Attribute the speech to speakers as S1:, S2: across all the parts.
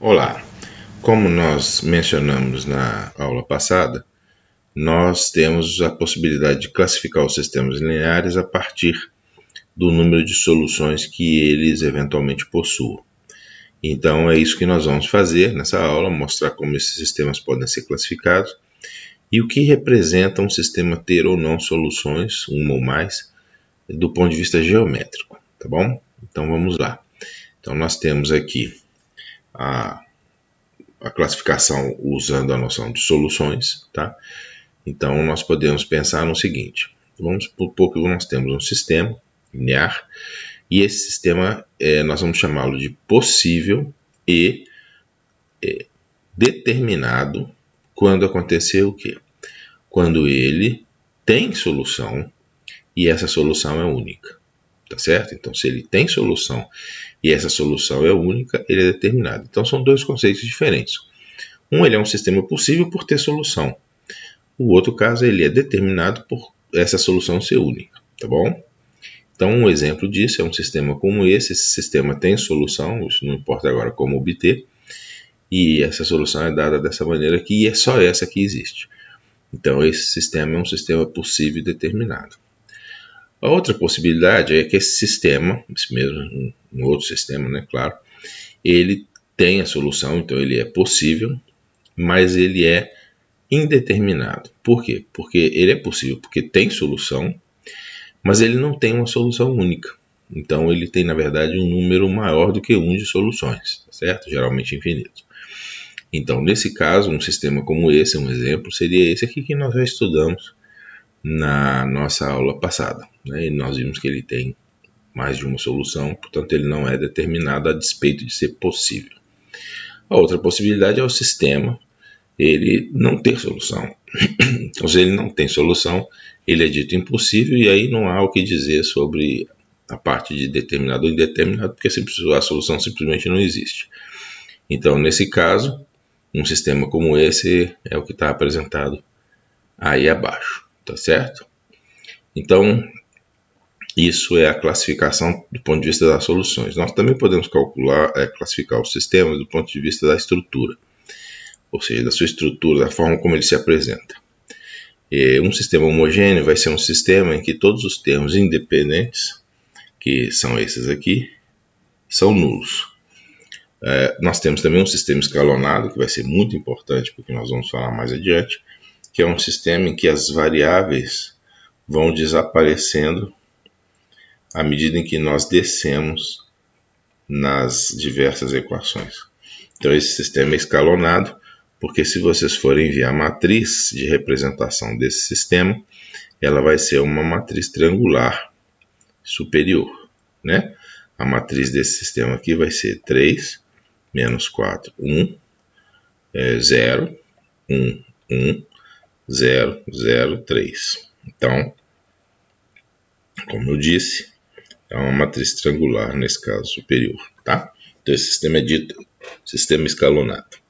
S1: Olá, como nós mencionamos na aula passada, nós temos a possibilidade de classificar os sistemas lineares a partir do número de soluções que eles eventualmente possuam. Então é isso que nós vamos fazer nessa aula, mostrar como esses sistemas podem ser classificados e o que representa um sistema ter ou não soluções, uma ou mais, do ponto de vista geométrico, tá bom? Então vamos lá. Então nós temos aqui a classificação usando a noção de soluções, tá? Então nós podemos pensar no seguinte: vamos supor que nós temos um sistema linear e esse sistema nós vamos chamá-lo de possível e determinado quando acontecer o quê? Quando ele tem solução e essa solução é única, tá certo? Então se ele tem solução e essa solução é única, ele é determinado. Então são dois conceitos diferentes. Ele é um sistema possível por ter solução. O outro caso, ele é determinado por essa solução ser única, tá bom? Então, um exemplo disso é um sistema como esse sistema tem solução, isso não importa agora como obter, e essa solução é dada dessa maneira aqui, e é só essa que existe. Então, esse sistema é um sistema possível e determinado. A outra possibilidade é que esse sistema, esse mesmo, um outro sistema, né, claro, ele tem a solução, então ele é possível, mas ele é indeterminado. Por quê? Porque ele é possível, porque tem solução, mas ele não tem uma solução única. Então ele tem, na verdade, um número maior do que um de soluções, certo? Geralmente infinito. Então, nesse caso, um sistema como esse, um exemplo, seria esse aqui que nós já estudamos na nossa aula passada, né? E nós vimos que ele tem mais de uma solução, portanto ele não é determinado a despeito de ser possível. A outra possibilidade é o sistema ele não ter solução. Então, se ele não tem solução, ele é dito impossível e aí não há o que dizer sobre a parte de determinado ou indeterminado, porque a solução simplesmente não existe. Então, nesse caso, um sistema como esse é o que está apresentado aí abaixo, tá certo? Então, isso é a classificação do ponto de vista das soluções. Nós também podemos classificar os sistemas do ponto de vista da estrutura, ou seja, da sua estrutura, da forma como ele se apresenta. Um sistema homogêneo vai ser um sistema em que todos os termos independentes, que são esses aqui, são nulos. Nós temos também um sistema escalonado, que vai ser muito importante, porque nós vamos falar mais adiante, que é um sistema em que as variáveis vão desaparecendo à medida em que nós descemos nas diversas equações. Então esse sistema é escalonado, porque se vocês forem ver a matriz de representação desse sistema, ela vai ser uma matriz triangular superior, né? A matriz desse sistema aqui vai ser 3, menos 4, 1, 0, 1, 1, 0, 0, 3. Então, como eu disse, é uma matriz triangular, nesse caso, superior, tá? Então esse sistema é dito sistema escalonado.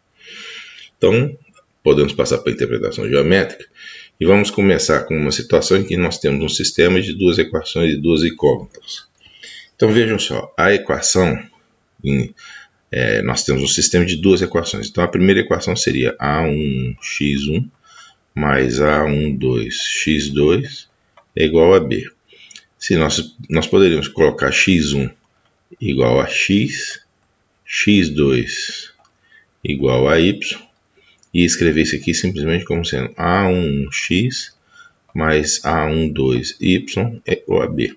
S1: Então, podemos passar para a interpretação geométrica e vamos começar com uma situação em que nós temos um sistema de duas equações de duas incógnitas. Então, vejam só, a equação, nós temos um sistema de duas equações. Então, a primeira equação seria A1x1 mais A12x2 é igual a B. Se nós poderíamos colocar x1 igual a x, x2 igual a y, e escrever isso aqui simplesmente como sendo A1x mais A12y é igual a B.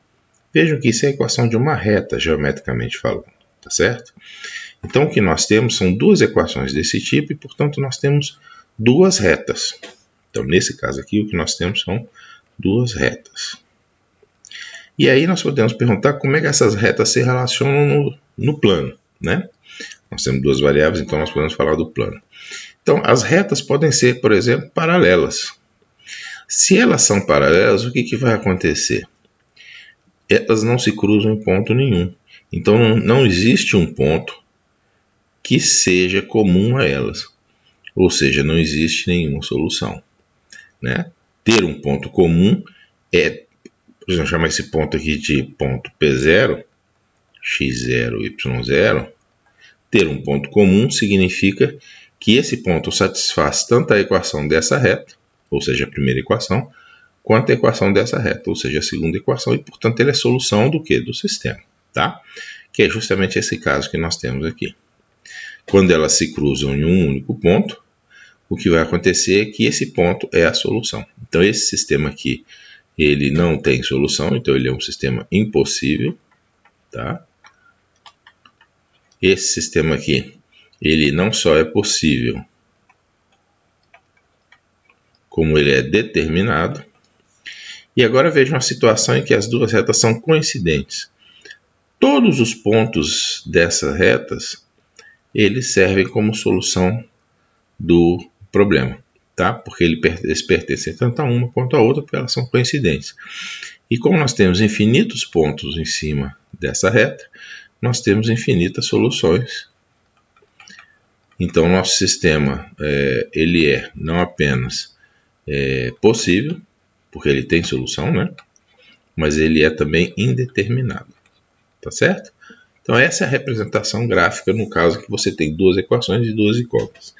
S1: Vejam que isso é a equação de uma reta, geometricamente falando, tá certo? Então, o que nós temos são duas equações desse tipo e, portanto, nós temos duas retas. Então, nesse caso aqui, o que nós temos são duas retas. E aí nós podemos perguntar como é que essas retas se relacionam no plano, né? Nós temos duas variáveis, então nós podemos falar do plano. Então, as retas podem ser, por exemplo, paralelas. Se elas são paralelas, o que vai acontecer? Elas não se cruzam em ponto nenhum. Então, não existe um ponto que seja comum a elas. Ou seja, não existe nenhuma solução, né? Ter um ponto comum é, por exemplo, chamar esse ponto aqui de ponto P0, x0, y0. Ter um ponto comum significa que esse ponto satisfaz tanto a equação dessa reta, ou seja, a primeira equação, quanto a equação dessa reta, ou seja, a segunda equação, e, portanto, ele é solução do quê? Do sistema, tá? Que é justamente esse caso que nós temos aqui. Quando elas se cruzam em um único ponto, o que vai acontecer é que esse ponto é a solução. Então, esse sistema aqui, ele não tem solução, então ele é um sistema impossível, tá? Esse sistema aqui, ele não só é possível, como ele é determinado. E agora veja uma situação em que as duas retas são coincidentes. Todos os pontos dessas retas, eles servem como solução do problema, tá? Porque eles pertencem tanto a uma quanto a outra, porque elas são coincidentes. E como nós temos infinitos pontos em cima dessa reta, nós temos infinitas soluções. Então, nosso sistema ele é não apenas possível, porque ele tem solução, né? Mas ele é também indeterminado, tá certo? Então, essa é a representação gráfica no caso que você tem duas equações e duas incógnitas.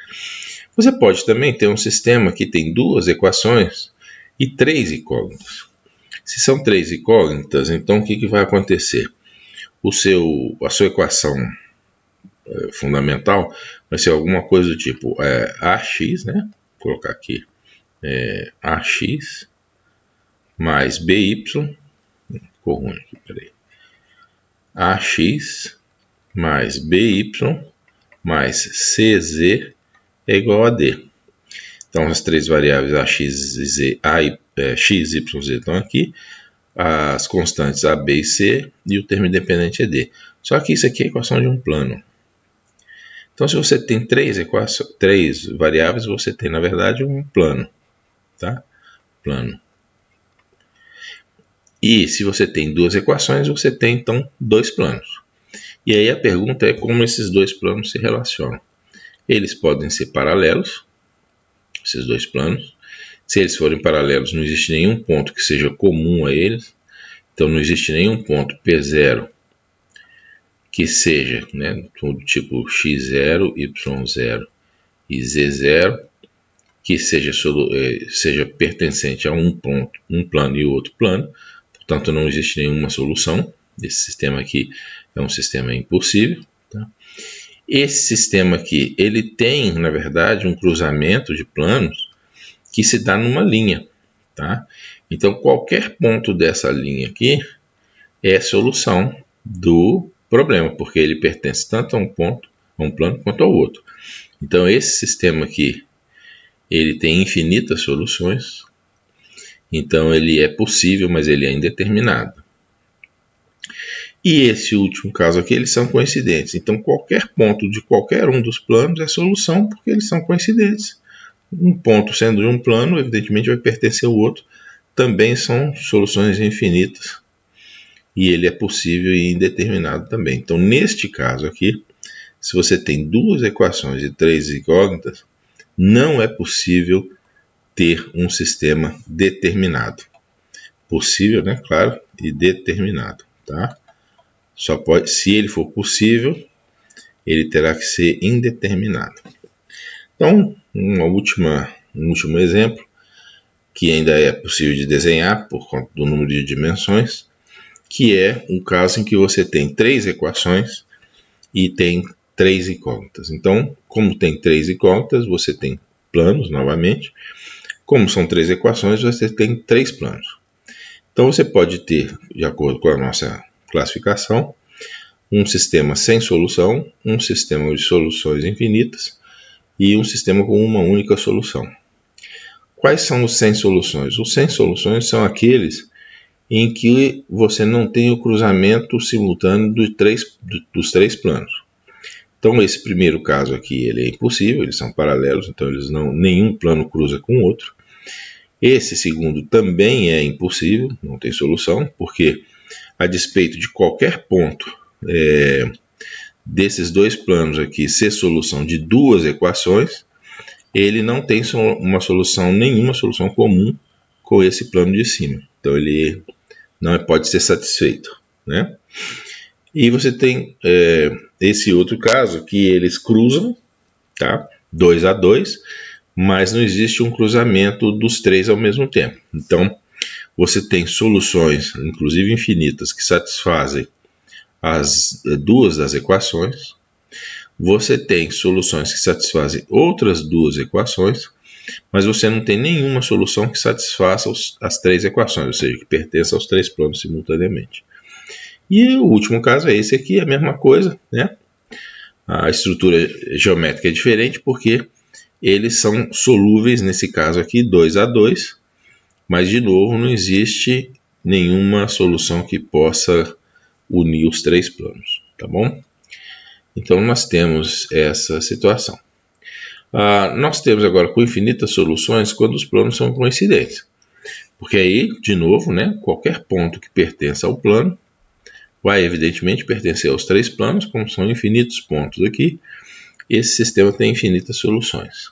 S1: Você pode também ter um sistema que tem duas equações e três incógnitas. Se são três incógnitas, então o que vai acontecer? A sua equação fundamental vai ser alguma coisa do tipo AX, né? Vou colocar aqui AX mais BY, ficou ruim aqui, peraí. AX mais BY mais CZ é igual a D. Então, as três variáveis AX, Z, X, Y, Z estão aqui. As constantes A, B e C e o termo independente é D. Só que isso aqui é a equação de um plano. Então, se você tem três variáveis, você tem, na verdade, um plano. Tá? Plano. E se você tem duas equações, você tem, então, dois planos. E aí a pergunta é como esses dois planos se relacionam. Eles podem ser paralelos, esses dois planos. Se eles forem paralelos, não existe nenhum ponto que seja comum a eles. Então, não existe nenhum ponto P0 que seja, né, do tipo x0, y0 e z0, que seja pertencente a um ponto, um plano e outro plano. Portanto, não existe nenhuma solução. Esse sistema aqui é um sistema impossível. Tá? Esse sistema aqui, ele tem, na verdade, um cruzamento de planos que se dá numa linha. Tá? Então, qualquer ponto dessa linha aqui é solução do problema, porque ele pertence tanto a um ponto, a um plano, quanto ao outro. Então, esse sistema aqui, ele tem infinitas soluções. Então, ele é possível, mas ele é indeterminado. E esse último caso aqui, eles são coincidentes. Então, qualquer ponto de qualquer um dos planos é solução, porque eles são coincidentes. Um ponto sendo de um plano, evidentemente, vai pertencer ao outro. Também são soluções infinitas. E ele é possível e indeterminado também. Então, neste caso aqui, se você tem duas equações e três incógnitas, não é possível ter um sistema determinado. Possível, né? Claro, e determinado, tá? Só pode, se ele for possível, ele terá que ser indeterminado. Então, um último exemplo, que ainda é possível de desenhar por conta do número de dimensões, que é um caso em que você tem três equações e tem três incógnitas. Então, como tem três incógnitas, você tem planos novamente. Como são três equações, você tem três planos. Então, você pode ter, de acordo com a nossa classificação, um sistema sem solução, um sistema de soluções infinitas e um sistema com uma única solução. Quais são os sem soluções? Os sem soluções são aqueles em que você não tem o cruzamento simultâneo dos três planos. Então, esse primeiro caso aqui ele é impossível, eles são paralelos, então nenhum plano cruza com o outro. Esse segundo também é impossível, não tem solução, porque a despeito de qualquer ponto desses dois planos aqui ser solução de duas equações, ele não tem nenhuma solução comum com esse plano de cima. Então, ele não pode ser satisfeito, né? E você tem esse outro caso que eles cruzam, tá? 2 a 2, mas não existe um cruzamento dos três ao mesmo tempo. Então, você tem soluções, inclusive infinitas, que satisfazem as duas das equações. Você tem soluções que satisfazem outras duas equações, mas você não tem nenhuma solução que satisfaça as três equações, ou seja, que pertença aos três planos simultaneamente. E o último caso é esse aqui, a mesma coisa, né? A estrutura geométrica é diferente porque eles são solúveis, nesse caso aqui, 2 a 2, mas de novo não existe nenhuma solução que possa unir os três planos, tá bom? Então nós temos essa situação. Nós temos agora com infinitas soluções quando os planos são coincidentes, porque aí, de novo, né, qualquer ponto que pertença ao plano vai evidentemente pertencer aos três planos, como são infinitos pontos aqui, esse sistema tem infinitas soluções.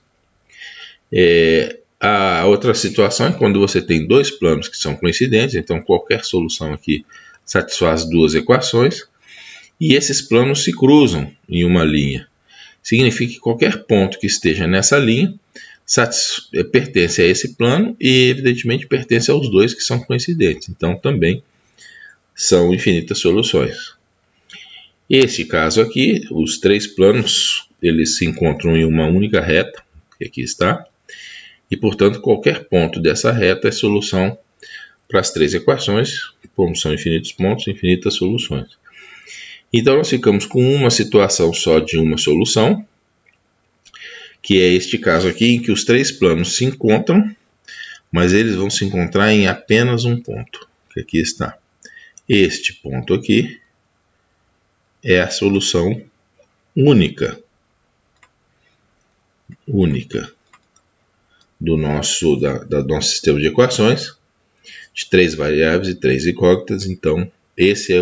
S1: A outra situação é quando você tem dois planos que são coincidentes, então qualquer solução aqui satisfaz duas equações, e esses planos se cruzam em uma linha. Significa que qualquer ponto que esteja nessa linha pertence a esse plano e evidentemente pertence aos dois que são coincidentes, então também são infinitas soluções. Esse caso aqui, os três planos eles se encontram em uma única reta, que aqui está, e portanto qualquer ponto dessa reta é solução para as três equações, como são infinitos pontos, infinitas soluções. Então nós ficamos com uma situação só de uma solução, que é este caso aqui, em que os três planos se encontram, mas eles vão se encontrar em apenas um ponto, que aqui está. Este ponto aqui é a solução única do nosso sistema de equações, de três variáveis e três incógnitas. Então, esse é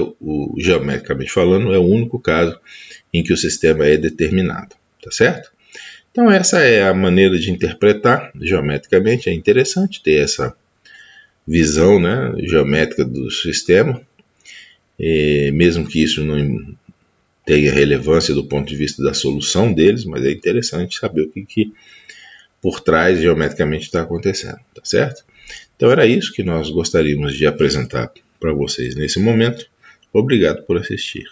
S1: geometricamente falando, é o único caso em que o sistema é determinado, tá certo? Então, essa é a maneira de interpretar geometricamente. É interessante ter essa visão, né, geométrica do sistema, mesmo que isso não tenha relevância do ponto de vista da solução deles, mas é interessante saber o que por trás geometricamente está acontecendo, tá certo? Então era isso que nós gostaríamos de apresentar para vocês nesse momento. Obrigado por assistir.